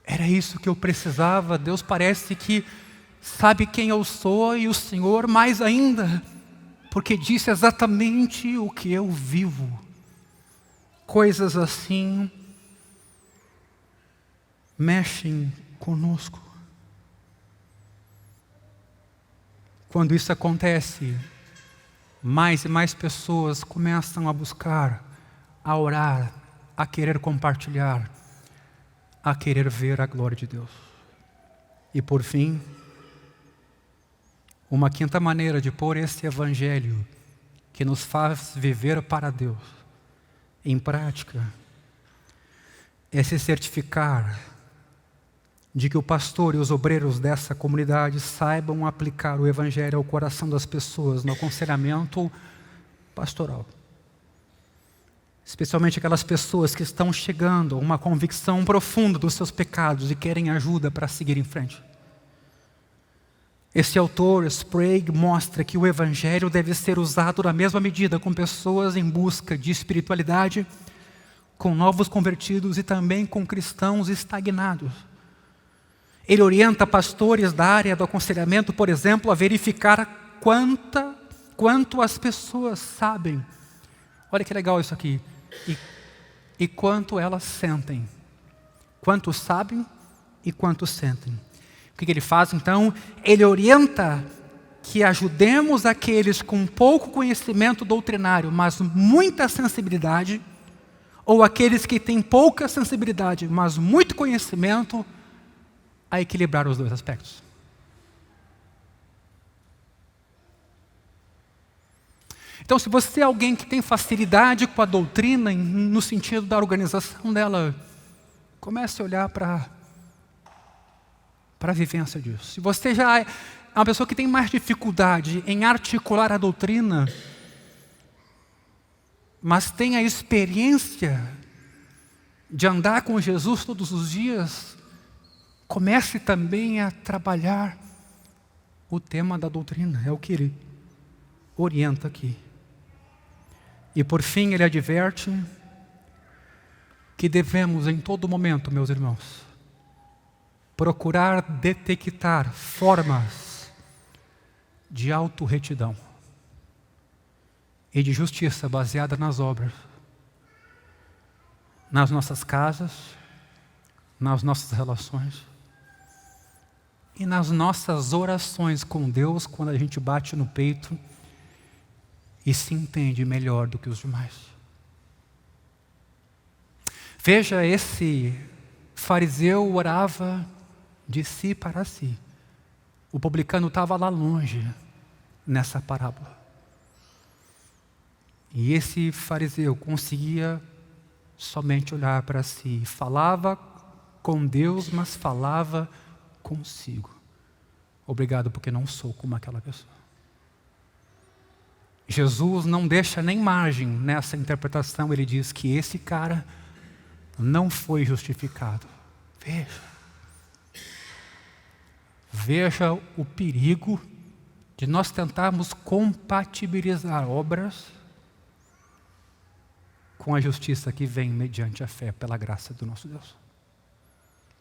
Speaker 1: Era isso que eu precisava. Deus parece que sabe quem eu sou e o Senhor mais ainda, porque disse exatamente o que eu vivo. Coisas assim mexem conosco. Quando isso acontece, mais e mais pessoas começam a buscar, a orar, a querer compartilhar, a querer ver a glória de Deus. E por fim, uma quinta maneira de pôr esse Evangelho que nos faz viver para Deus em prática é se certificar de que o pastor e os obreiros dessa comunidade saibam aplicar o Evangelho ao coração das pessoas no aconselhamento pastoral. Especialmente aquelas pessoas que estão chegando a uma convicção profunda dos seus pecados e querem ajuda para seguir em frente. Esse autor, Sprague, mostra que o Evangelho deve ser usado na mesma medida com pessoas em busca de espiritualidade, com novos convertidos e também com cristãos estagnados. Ele orienta pastores da área do aconselhamento, por exemplo, a verificar quanto as pessoas sabem. Olha que legal isso aqui. E quanto elas sentem. Quanto sabem e quanto sentem. O que ele faz então? Ele orienta que ajudemos aqueles com pouco conhecimento doutrinário, mas muita sensibilidade, ou aqueles que têm pouca sensibilidade, mas muito conhecimento, a equilibrar os dois aspectos. Então, se você é alguém que tem facilidade com a doutrina, no sentido da organização dela, comece a olhar para a vivência disso. Se você já é uma pessoa que tem mais dificuldade em articular a doutrina, mas tem a experiência de andar com Jesus todos os dias, comece também a trabalhar o tema da doutrina. É o que ele orienta aqui. E por fim ele adverte que devemos em todo momento, meus irmãos, procurar detectar formas de autorretidão e de justiça baseada nas obras, nas nossas casas, nas nossas relações e nas nossas orações com Deus, quando a gente bate no peito e se entende melhor do que os demais. Veja, esse fariseu orava de si para si. O publicano estava lá longe nessa parábola. E esse fariseu conseguia somente olhar para si. Falava com Deus, mas falava consigo. Obrigado, porque não sou como aquela pessoa. Jesus não deixa nem margem nessa interpretação. Ele diz que esse cara não foi justificado. Veja o perigo de nós tentarmos compatibilizar obras com a justiça que vem mediante a fé, pela graça do nosso Deus.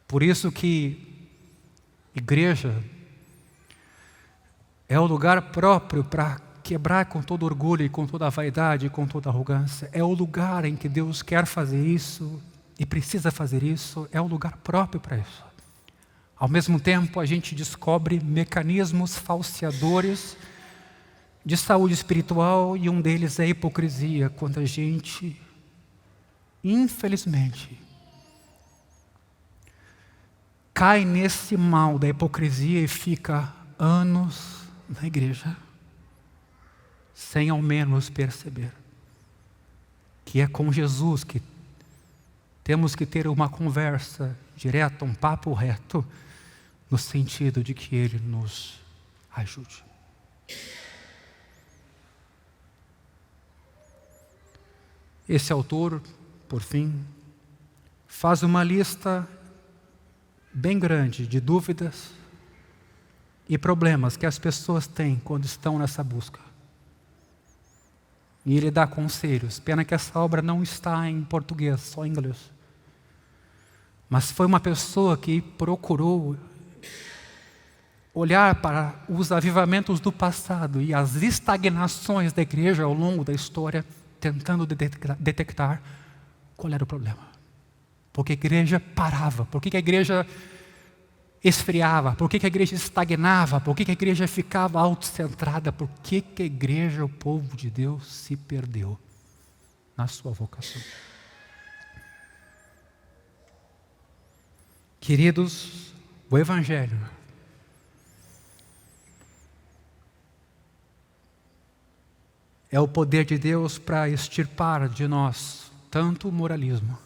Speaker 1: Por isso que igreja é o lugar próprio para quebrar com todo orgulho e com toda vaidade e com toda arrogância. É o lugar em que Deus quer fazer isso e precisa fazer isso. É o lugar próprio para isso. Ao mesmo tempo, a gente descobre mecanismos falseadores de saúde espiritual, e um deles é a hipocrisia, quando a gente, infelizmente, cai nesse mal da hipocrisia e fica anos na igreja, sem ao menos perceber que é com Jesus que temos que ter uma conversa direta, um papo reto, no sentido de que Ele nos ajude. Esse autor, por fim, faz uma lista bem grande de dúvidas e problemas que as pessoas têm quando estão nessa busca. E ele dá conselhos. Pena que essa obra não está em português, só em inglês. Mas foi uma pessoa que procurou olhar para os avivamentos do passado e as estagnações da igreja ao longo da história, tentando detectar qual era o problema. Por que a igreja parava? Por que a igreja esfriava? Por que a igreja estagnava? Por que a igreja ficava autocentrada? Por que a igreja, o povo de Deus, se perdeu na sua vocação? Queridos, o Evangelho é o poder de Deus para extirpar de nós tanto o moralismo,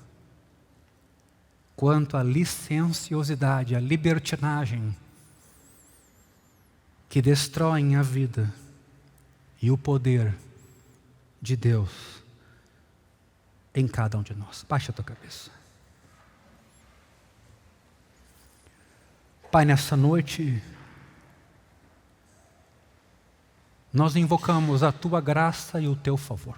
Speaker 1: quanto a licenciosidade, a libertinagem, que destroem a vida e o poder de Deus em cada um de nós. Baixa a tua cabeça. Pai, nessa noite, nós invocamos a tua graça e o teu favor.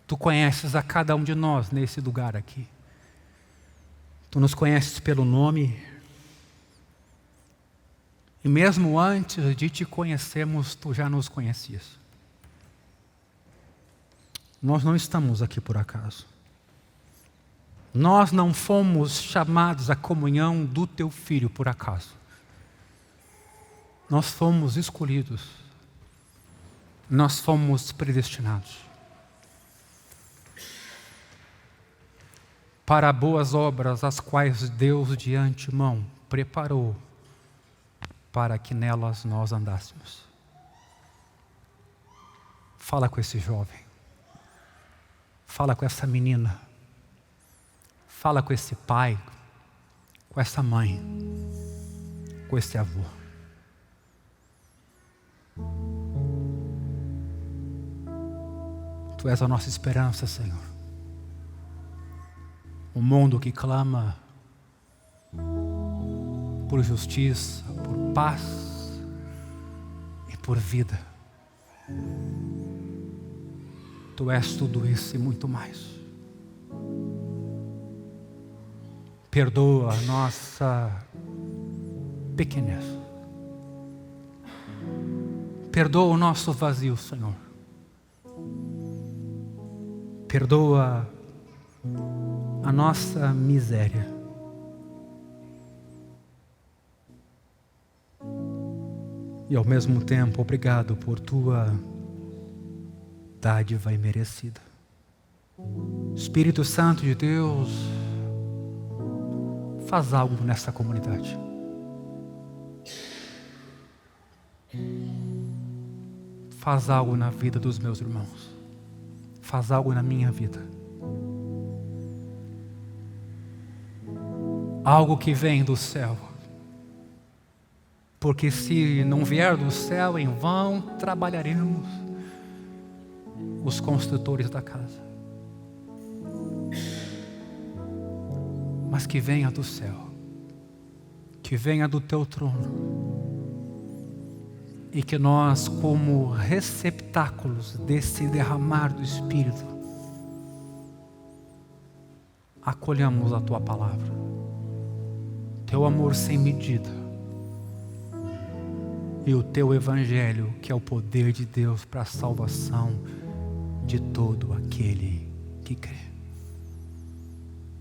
Speaker 1: Tu conheces a cada um de nós nesse lugar aqui. Tu nos conheces pelo nome. E mesmo antes de te conhecermos, tu já nos conhecias. Nós não estamos aqui por acaso. Nós não fomos chamados à comunhão do teu Filho por acaso. Nós fomos escolhidos. Nós fomos predestinados para boas obras, as quais Deus de antemão preparou para que nelas nós andássemos. Fala com esse jovem. Fala com essa menina. Fala com esse pai, com essa mãe, com esse avô. Tu és a nossa esperança, Senhor. Um mundo que clama por justiça, por paz e por vida. Tu és tudo isso e muito mais. Perdoa a nossa pequenez. Perdoa o nosso vazio, Senhor. Perdoa a nossa miséria. E ao mesmo tempo, obrigado por tua dádiva imerecida. Espírito Santo de Deus, faz algo nessa comunidade. Faz algo na vida dos meus irmãos. Faz algo na minha vida. Algo que vem do céu. Porque se não vier do céu, em vão trabalharemos, os construtores da casa. Mas que venha do céu, que venha do teu trono, e que nós, como receptáculos desse derramar do Espírito, acolhamos a tua palavra, teu amor sem medida, e o teu evangelho, que é o poder de Deus para a salvação de todo aquele que crê.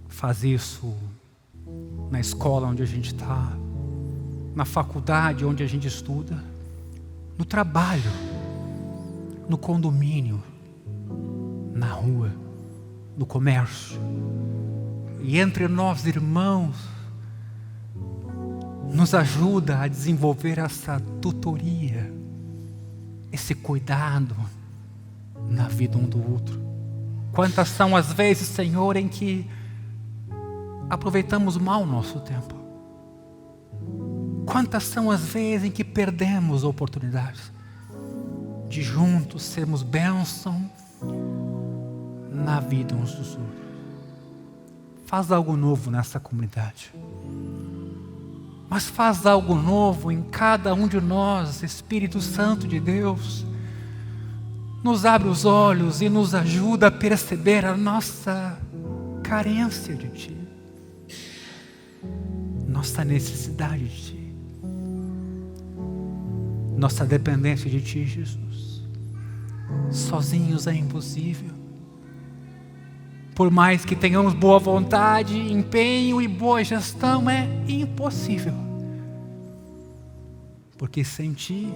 Speaker 1: Faz isso na escola onde a gente está, na faculdade onde a gente estuda, no trabalho, no condomínio, na rua, no comércio. E entre nós, irmãos, nos ajuda a desenvolver essa tutoria, esse cuidado na vida um do outro. Quantas são as vezes, Senhor, em que aproveitamos mal o nosso tempo? Quantas são as vezes em que perdemos oportunidades de juntos sermos bênção na vida uns dos outros? Faz algo novo nessa comunidade. Mas faz algo novo em cada um de nós, Espírito Santo de Deus. Nos abre os olhos e nos ajuda a perceber a nossa carência de Ti, nossa necessidade de Ti, nossa dependência de Ti, Jesus. Sozinhos é impossível. Por mais que tenhamos boa vontade, empenho e boa gestão, é impossível. Porque sem Ti,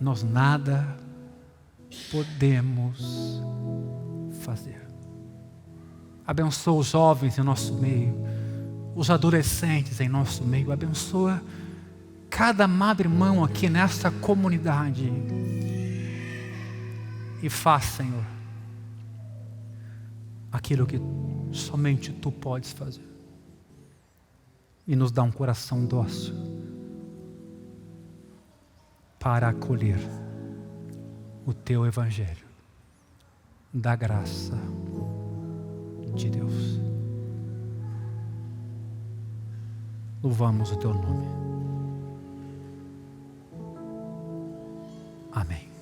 Speaker 1: nós nada podemos fazer. Abençoa os jovens em nosso meio, os adolescentes em nosso meio. Abençoa cada amado irmão aqui nessa comunidade. e faz, Senhor, aquilo que somente Tu podes fazer. E nos dá um coração dócil para acolher o Teu Evangelho da graça de Deus. Louvamos o Teu nome. Amém.